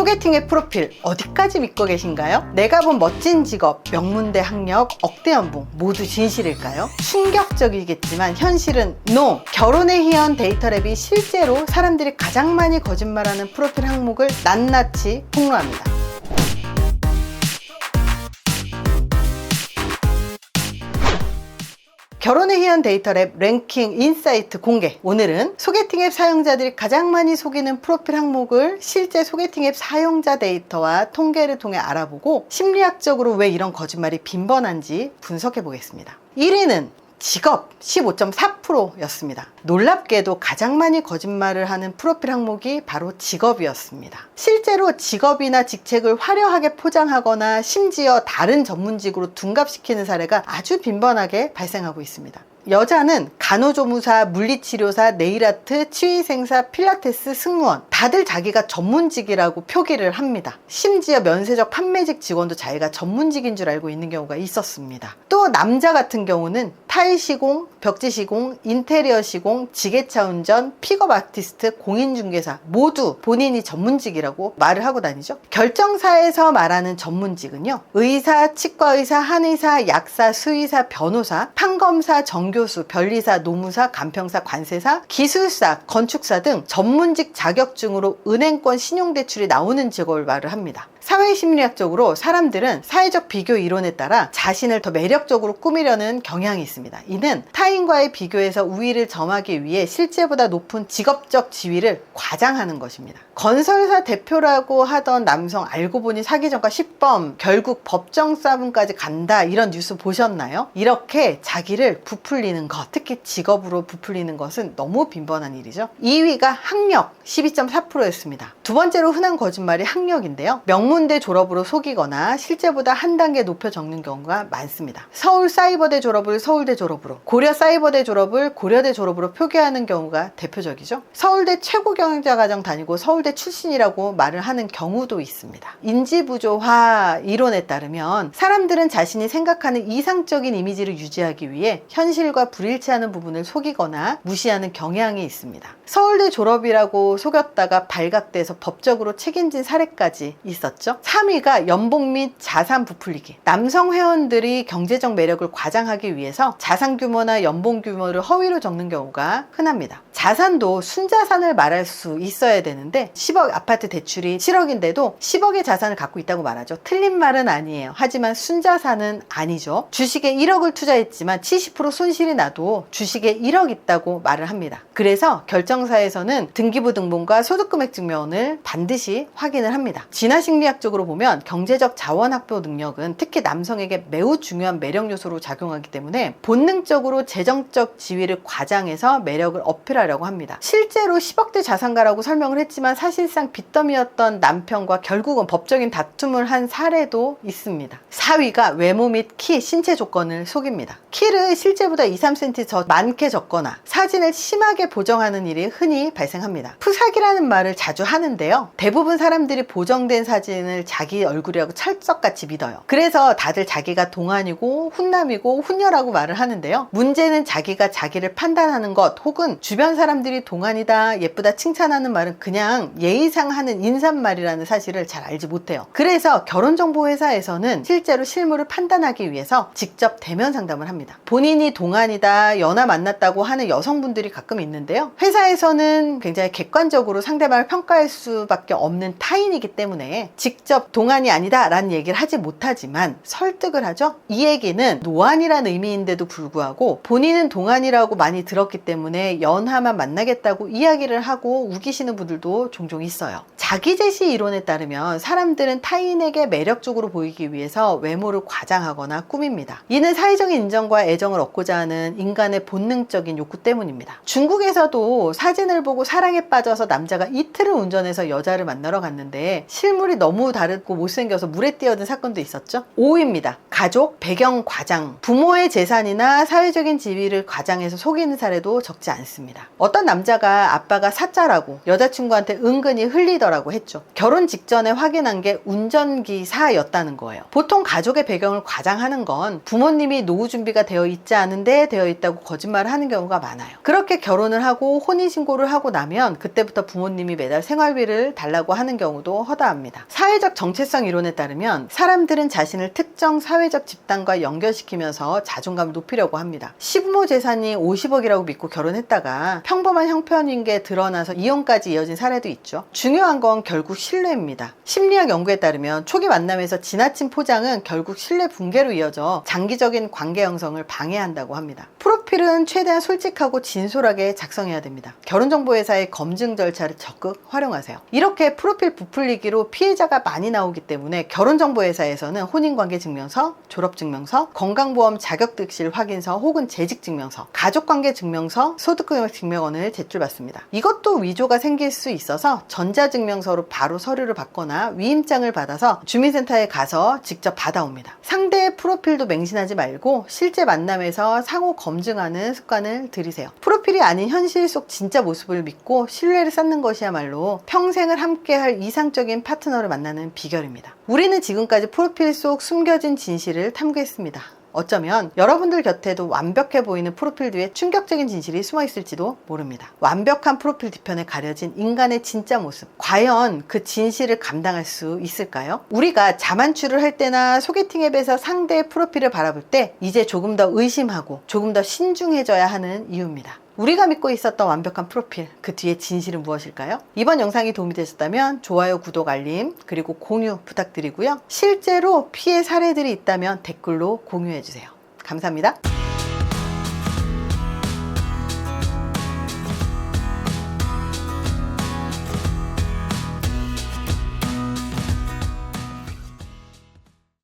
소개팅의 프로필 어디까지 믿고 계신가요? 내가 본 멋진 직업, 명문대 학력, 억대 연봉 모두 진실일까요? 충격적이겠지만 현실은 NO! 결혼의 희연 데이터랩이 실제로 사람들이 가장 많이 거짓말하는 프로필 항목을 낱낱이 폭로합니다. 결혼의 희연 데이터랩 랭킹 인사이트 공개. 오늘은 소개팅 앱 사용자들이 가장 많이 속이는 프로필 항목을 실제 소개팅 앱 사용자 데이터와 통계를 통해 알아보고 심리학적으로 왜 이런 거짓말이 빈번한지 분석해 보겠습니다. 1위는 직업 15.4%였습니다. 놀랍게도 가장 많이 거짓말을 하는 프로필 항목이 바로 직업이었습니다. 실제로 직업이나 직책을 화려하게 포장하거나 심지어 다른 전문직으로 둔갑시키는 사례가 아주 빈번하게 발생하고 있습니다. 여자는 간호조무사, 물리치료사, 네일아트, 치위생사, 필라테스, 승무원 다들 자기가 전문직이라고 표기를 합니다. 심지어 면세적 판매직 직원도 자기가 전문직인 줄 알고 있는 경우가 있었습니다. 또 남자 같은 경우는 타일시공, 벽지시공, 인테리어 시공, 지게차 운전, 픽업 아티스트, 공인중개사 모두 본인이 전문직이라고 말을 하고 다니죠. 결정사에서 말하는 전문직은요, 의사, 치과의사, 한의사, 약사, 수의사, 변호사, 판검사, 정교수, 변리사, 노무사, 간평사, 관세사, 기술사, 건축사 등 전문직 자격증으로 은행권 신용대출이 나오는 직업을 말을 합니다. 사회심리학적으로 사람들은 사회적 비교 이론에 따라 자신을 더 매력적으로 꾸미려는 경향이 있습니다. 이는 타인과의 비교에서 우위를 점하기 위해 실제보다 높은 직업적 지위를 과장하는 것입니다. 건설사 대표라고 하던 남성 알고 보니 사기 전과 10범, 결국 법정 싸움까지 간다, 이런 뉴스 보셨나요? 이렇게 자기를 부풀리는 것, 특히 직업으로 부풀리는 것은 너무 빈번한 일이죠. 2위가 학력 12.4%였습니다. 두 번째로 흔한 거짓말이 학력인데요. 명문대 졸업으로 속이거나 실제보다 한 단계 높여 적는 경우가 많습니다. 서울 사이버대 졸업을 서울대 졸업으로, 고려 사이버대 졸업을 고려대 졸업으로 표기하는 경우가 대표적이죠. 서울대 최고 경영자 과정 다니고 서울대 출신이라고 말을 하는 경우도 있습니다. 인지부조화 이론에 따르면 사람들은 자신이 생각하는 이상적인 이미지를 유지하기 위해 현실과 불일치하는 부분을 속이거나 무시하는 경향이 있습니다. 서울대 졸업이라고 속였다가 발각돼서 법적으로 책임진 사례까지 있었죠. 3위가 연봉 및 자산 부풀리기. 남성 회원들이 경제적 매력을 과장하기 위해서 자산 규모나 연봉 규모를 허위로 적는 경우가 흔합니다. 자산도 순자산을 말할 수 있어야 되는데 10억 아파트 대출이 7억인데도 10억의 자산을 갖고 있다고 말하죠. 틀린 말은 아니에요. 하지만 순자산은 아니죠. 주식에 1억을 투자했지만 70% 손실이 나도 주식에 1억 있다고 말을 합니다. 그래서 결정사에서는 등기부등본과 소득금액 증명을 반드시 확인을 합니다. 진화심리학적으로 보면 경제적 자원 확보 능력은 특히 남성에게 매우 중요한 매력 요소로 작용하기 때문에 본능적으로 재정적 지위를 과장해서 매력을 어필하려고 합니다. 실제로 10억대 자산가라고 설명을 했지만 사실상 빚더미였던 남편과 결국은 법적인 다툼을 한 사례도 있습니다. 4위가 외모 및 키, 신체 조건을 속입니다. 키를 실제보다 2-3cm 더 많게 적거나 사진을 심하게 보정하는 일이 흔히 발생합니다. 푸사기라는 말을 자주 하는데요. 대부분 사람들이 보정된 사진을 자기 얼굴이라고 찰떡같이 믿어요. 그래서 다들 자기가 동안이고 훈남이고 훈녀라고 말을 하는데요. 문제는 자기가 자기를 판단하는 것 혹은 주변 사람들이 동안이다, 예쁘다 칭찬하는 말은 그냥 예의상 하는 인사말이라는 사실을 잘 알지 못해요. 그래서 결혼정보회사에서는 실제로 실물을 판단하기 위해서 직접 대면 상담을 합니다. 본인이 동안이다, 연하 만났다고 하는 여성분들이 가끔 있는데요. 회사에서는 굉장히 객관적으로 상대방을 평가할 수밖에 없는 타인이기 때문에 직접 동안이 아니다 라는 얘기를 하지 못하지만 설득을 하죠. 이 얘기는 노안이라는 의미인데도 불구하고 본인은 동안이라고 많이 들었기 때문에 연하만 만나겠다고 이야기를 하고 우기시는 분들도 종종 있어요. 자기제시 이론에 따르면 사람들은 타인에게 매력적으로 보이기 위해서 외모를 과장하거나 꾸밉니다. 이는 사회적인 인정과 애정을 얻고자 하는 인간의 본능적인 욕구 때문입니다. 중국에서도 사진을 보고 사랑에 빠져서 남자가 이틀을 운전해서 여자를 만나러 갔는데 실물이 너무 다르고 못생겨서 물에 뛰어든 사건도 있었죠. 5위입니다. 가족, 배경 과장. 부모의 재산이나 사회적인 지위를 과장해서 속이는 사례도 적지 않습니다. 어떤 남자가 아빠가 사자라고 여자친구한테 은근히 흘리더라고 했죠. 결혼 직전에 확인한 게 운전기사였다는 거예요. 보통 가족의 배경을 과장하는 건 부모님이 노후 준비가 되어 있지 않은데 되어 있다고 거짓말을 하는 경우가 많아요. 그렇게 결혼을 하고 혼인신고를 하고 나면 그때부터 부모님이 매달 생활비 프로필을 달라고 하는 경우도 허다합니다. 사회적 정체성 이론에 따르면 사람들은 자신을 특정 사회적 집단과 연결시키면서 자존감을 높이려고 합니다. 시부모 재산이 50억이라고 믿고 결혼했다가 평범한 형편인 게 드러나서 이혼까지 이어진 사례도 있죠. 중요한 건 결국 신뢰입니다. 심리학 연구에 따르면 초기 만남에서 지나친 포장은 결국 신뢰 붕괴로 이어져 장기적인 관계 형성을 방해한다고 합니다. 프로필은 최대한 솔직하고 진솔하게 작성해야 됩니다. 결혼정보회사의 검증 절차를 적극 활용하세요. 이렇게 프로필 부풀리기로 피해자가 많이 나오기 때문에 결혼정보회사에서는 혼인관계증명서, 졸업증명서, 건강보험 자격득실 확인서 혹은 재직증명서, 가족관계증명서, 소득금액증명원을 제출받습니다. 이것도 위조가 생길 수 있어서 전자증명서로 바로 서류를 받거나 위임장을 받아서 주민센터에 가서 직접 받아옵니다. 상대의 프로필도 맹신하지 말고 실제 만남에서 상호 검증하는 습관을 들이세요. 프로필이 아닌 현실 속 진짜 모습을 믿고 신뢰를 쌓는 것이야말로 평생을 함께할 이상적인 파트너를 만나는 비결입니다. 우리는 지금까지 프로필 속 숨겨진 진실을 탐구했습니다. 어쩌면 여러분들 곁에도 완벽해 보이는 프로필 뒤에 충격적인 진실이 숨어 있을지도 모릅니다. 완벽한 프로필 뒤편에 가려진 인간의 진짜 모습, 과연 그 진실을 감당할 수 있을까요? 우리가 자만추를 할 때나 소개팅 앱에서 상대의 프로필을 바라볼 때 이제 조금 더 의심하고 조금 더 신중해져야 하는 이유입니다. 우리가 믿고 있었던 완벽한 프로필, 그 뒤에 진실은 무엇일까요? 이번 영상이 도움이 되셨다면 좋아요, 구독, 알림, 그리고 공유 부탁드리고요. 실제로 피해 사례들이 있다면 댓글로 공유해주세요. 감사합니다.